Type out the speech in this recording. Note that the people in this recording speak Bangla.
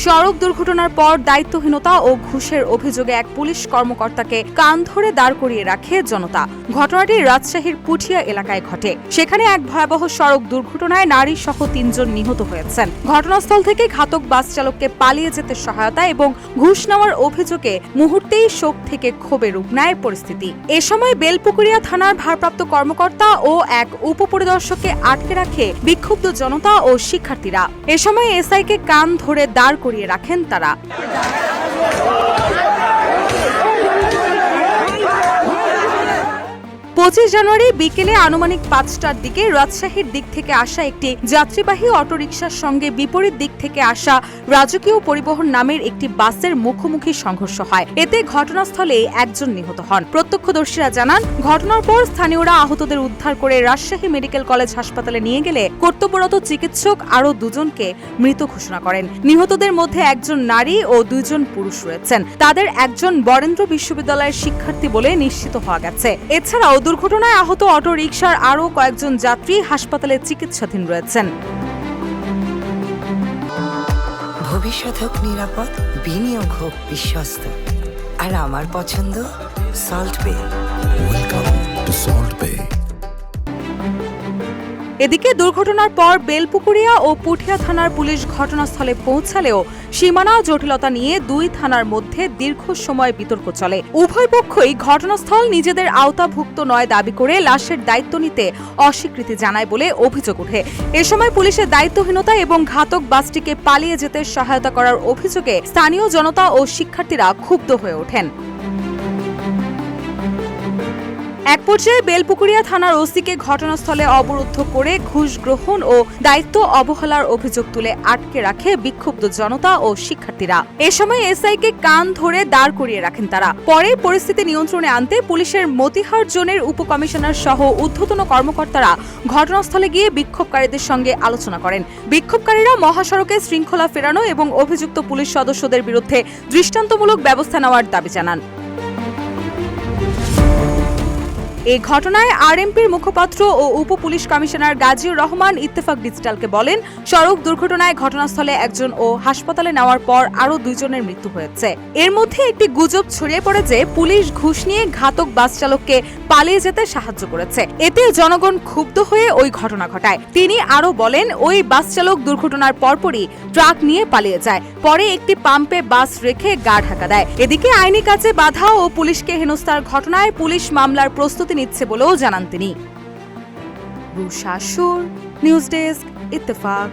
সড়ক দুর্ঘটনার পর দায়িত্বহীনতা ও ঘুষের অভিযোগে এক পুলিশ কর্মকর্তাকে কান ধরে দাঁড় করিয়ে রাখে জনতা। ঘটনাটি রাজশাহীর পুঠিয়া এলাকায় ঘটে। সেখানে এক ভয়াবহ সড়ক দুর্ঘটনায় নারী সহ ৩ জন নিহত হয়েছেন। ঘটনাস্থল থেকে ঘাতক বাস চালককে পালিয়ে যেতে সহায়তা এবং ঘুষ নেওয়ার অভিযোগে মুহূর্তেই শোক থেকে ক্ষোভে রূপ নেয় পরিস্থিতি। এ সময় বেলপুকুরিয়া থানার ভারপ্রাপ্ত কর্মকর্তা ও এক উপপরিদর্শককে আটকে রাখে বিক্ষুব্ধ জনতা ও শিক্ষার্থীরা। এ সময় এসআইকে কান ধরে দাঁড় করিয়ে রাখেন তারা। 25 জানুয়ারি বিকেলে আনুমানিক 5টার দিকে রাজশাহীর দিক থেকে আসা একটি যাত্রীবাহী অটোরিকশার সঙ্গে বিপরীত দিক থেকে আসা রাজকীয় পরিবহন নামের একটি বাসের মুখোমুখি সংঘর্ষ হয়। এতে ঘটনাস্থলে একজন নিহত হন। প্রত্যক্ষদর্শীরা জানান, ঘটনার পর স্থানীয়রা আহতদের উদ্ধার করে রাজশাহী মেডিকেল কলেজ হাসপাতালে নিয়ে গেলে কর্তব্যরত চিকিৎসক আরও 2 জনকে মৃত ঘোষণা করেন। নিহতদের মধ্যে একজন নারী ও 2 জন পুরুষ রয়েছেন। তাদের একজন বরেন্দ্র বিশ্ববিদ্যালয়ের শিক্ষার্থী বলে নিশ্চিত হওয়া গেছে। এছাড়াও দুর্ঘটনায় আহত অটো রিকশার আরও কয়েকজন যাত্রী হাসপাতালে চিকিৎসাধীন রয়েছেন। ভবিষ্যৎ হোক নিরাপদ, বিনিয়োগ হোক বিশ্বস্ত, আর আমার পছন্দ সল্ট বে। ওয়েলকাম টু সল্ট বে। এদিকে দুর্ঘটনার পর বেলপুকুরিয়া ও পুঠিয়া থানার পুলিশ ঘটনাস্থলে পৌঁছালেও সীমানা জটিলতা নিয়ে 2 থানার মধ্যে দীর্ঘ সময় বিতর্ক চলে। উভয় পক্ষই ঘটনাস্থল নিজেদের আওতাভুক্ত নয় দাবি করে লাশের দায়িত্ব নিতে অস্বীকৃতি জানায় বলে অভিযোগ ওঠে। এ সময় পুলিশের দায়িত্বহীনতা এবং ঘাতক বাসটিকে পালিয়ে যেতে সহায়তা করার অভিযোগে স্থানীয় জনতা ও শিক্ষার্থীরা ক্ষুব্ধ হয়ে ওঠেন। এক পর্যায়ে বেলপুকুরিয়া থানার ওসিকে ঘটনাস্থলে অবরুদ্ধ করে ঘুষ গ্রহণ ও দায়িত্ব অবহেলার অভিযোগ তুলে আটকে রাখে বিক্ষুব্ধ জনতা ও শিক্ষার্থীরা। এ সময় এসআইকে কান ধরে দাঁড় করিয়ে রাখেন তারা। পরে পরিস্থিতি নিয়ন্ত্রণে আনতে পুলিশের মতিহার জোনের উপকমিশনার সহ ঊর্ধ্বতন কর্মকর্তারা ঘটনাস্থলে গিয়ে বিক্ষোভকারীদের সঙ্গে আলোচনা করেন। বিক্ষোভকারীরা মহাসড়কে শৃঙ্খলা ফেরানো এবং অভিযুক্ত পুলিশ সদস্যদের বিরুদ্ধে দৃষ্টান্তমূলক ব্যবস্থা নেওয়ার দাবি জানান। এই ঘটনায় আরএমপির মুখপাত্র ও উপ পুলিশ কমিশনার গাজীউর রহমান ইত্তেফাক ডিজিটালকে বলেন, সড়ক দুর্ঘটনায় ঘটনাস্থলে একজন ও হাসপাতালে নেওয়ার পর আরও 2 জনের মৃত্যু হয়েছে। এর মধ্যে একটি গুজব ছড়িয়ে পড়ে যে পুলিশ ঘুষ নিয়ে ঘাতক বাস চালককে পালিয়ে যেতে সাহায্য করেছে। এতে জনগণ ক্ষুব্ধ হয়ে ওই ঘটনা ঘটায়। তিনি আরও বলেন, ওই বাস চালক দুর্ঘটনার পরপরই ট্রাক নিয়ে পালিয়ে যায়। পরে একটি পাম্পে বাস রেখে গা ঢাকা দেয়। এদিকে আইনি কাজে বাধা ও পুলিশকে হেনস্থার ঘটনায় পুলিশ মামলার প্রস্তুতি নিচ্ছে বলেও জানান তিনি। রুশা সুর, নিউজ ডেস্ক, ইত্তেফাক।